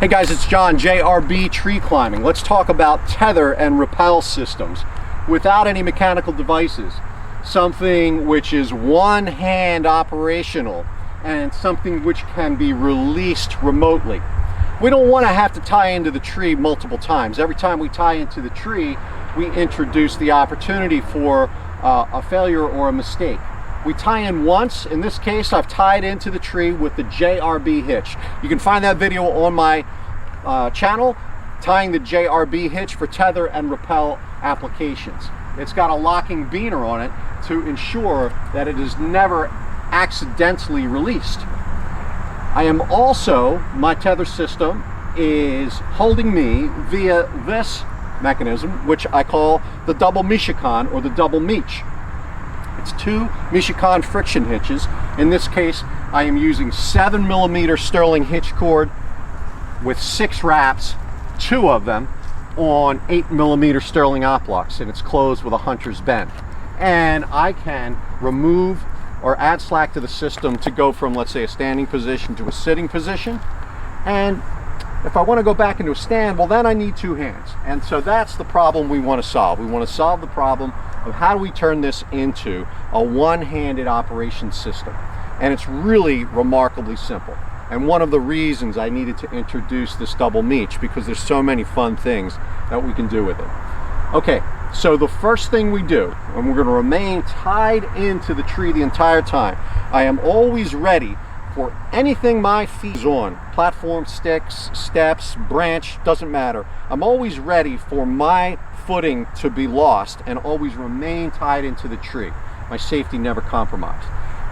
Hey guys, it's John, JRB Tree Climbing. Let's talk about tether and rappel systems without any mechanical devices. Something which is one hand operational and something which can be released remotely. We don't want to have to tie into the tree multiple times. Every time we tie into the tree, we introduce the opportunity for a failure or a mistake. We tie in once. In this case, I've tied into the tree with the JRB Hitch. You can find that video on my channel, tying the JRB Hitch for tether and rappel applications. It's got a locking beaner on it to ensure that it is never accidentally released. I am also, my tether system is holding me via this mechanism, which I call the Double Michoacan or the Double Mich. It's 2 Michoacan friction hitches. In this case, I am using 7mm sterling hitch cord with 6 wraps, 2 of them on 8mm sterling op locks, and it's closed with a hunter's bend. And I can remove or add slack to the system to go from, let's say, a standing position to a sitting position. And if I want to go back into a stand, well, then I need 2 hands. And so that's the problem we want to solve. We want to solve the problem of how do we turn this into a one-handed operation system. And it's really remarkably simple. And one of the reasons I needed to introduce this Double Mich, because there's so many fun things that we can do with it. Okay, so the first thing we do, and we're going to remain tied into the tree the entire time, I am always ready for anything my feet is on, platform, sticks, steps, branch, doesn't matter. I'm always ready for my footing to be lost and always remain tied into the tree. My safety never compromised.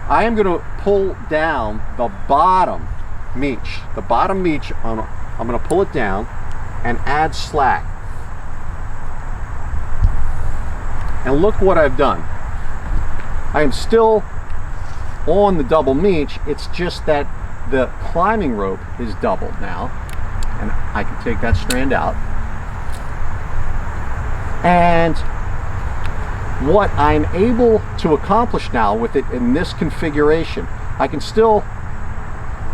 I am going to pull down the bottom Mich. The bottom Mich, I'm going to pull it down and add slack. And look what I've done. I am still on the Double Mich. It's just that the climbing rope is doubled now, and I can take that strand out. And what I'm able to accomplish now with it in this configuration, I can still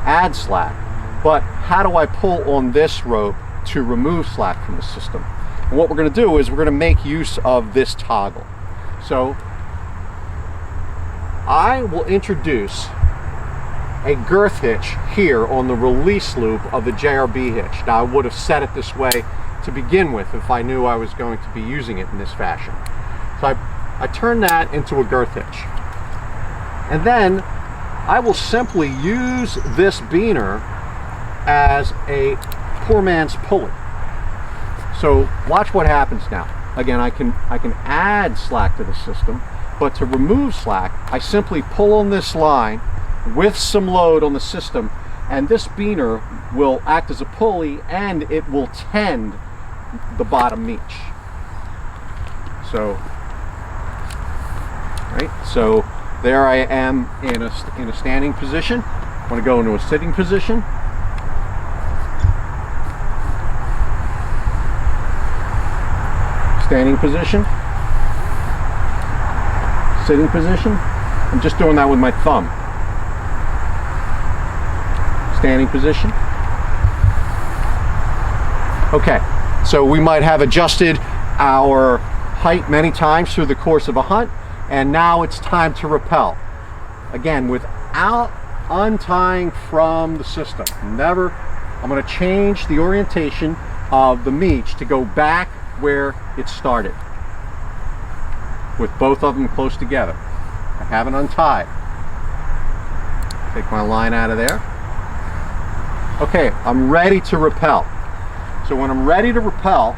add slack, but how do I pull on this rope to remove slack from the system? And what we're going to do is we're going to make use of this toggle. So I will introduce a girth hitch here on the release loop of the JRB hitch. Now, I would have set it this way to begin with if I knew I was going to be using it in this fashion. So I turn that into a girth hitch. And then I will simply use this beaner as a poor man's pulley. So watch what happens now. Again, I can add slack to the system, but to remove slack, I simply pull on this line with some load on the system, and this beaner will act as a pulley and it will tend the bottom Mich. So, right, so there I am in a standing position. I'm going to go into a sitting position. Standing position. Sitting position. I'm just doing that with my thumb. Standing position. Okay, so we might have adjusted our height many times through the course of a hunt, and now it's time to rappel. Again, without untying from the system. Never. I'm going to change the orientation of the Mich to go back where it started, with both of them close together. I haven't untied. Take my line out of there. Okay, I'm ready to rappel. So when I'm ready to rappel,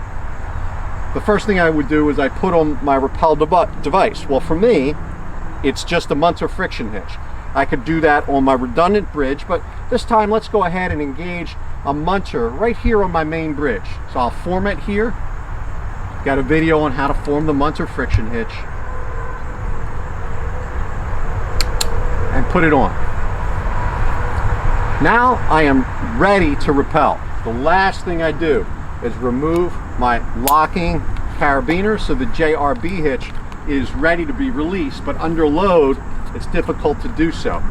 the first thing I would do is I put on my rappel device. Well, for me, it's just a Munter friction hitch. I could do that on my redundant bridge, but this time let's go ahead and engage a Munter right here on my main bridge. So I'll form it here. Got a video on how to form the Munter friction hitch. And put it on. Now I am ready to rappel. The last thing I do is remove my locking carabiner so the JRB hitch is ready to be released, but under load it's difficult to do so.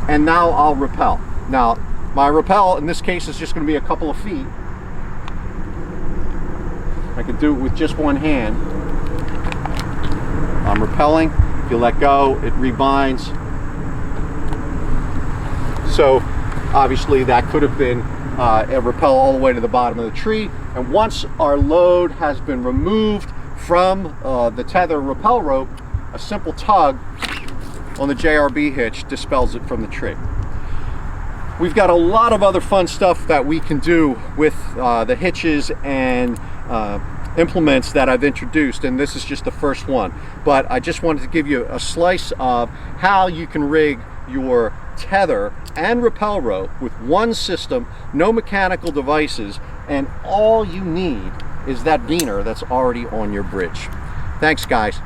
And now I'll rappel. Now My rappel, in this case, is just going to be a couple of feet. I can do it with just one hand. I'm rappelling. If you let go, it rebinds. So obviously that could have been a rappel all the way to the bottom of the tree. And once our load has been removed from the tether rappel rope, a simple tug on the JRB hitch dispels it from the tree. We've got a lot of other fun stuff that we can do with the hitches and implements that I've introduced, and this is just the first one. But I just wanted to give you a slice of how you can rig your tether and rappel rope with one system, no mechanical devices, and all you need is that beaner that's already on your bridge. Thanks, guys.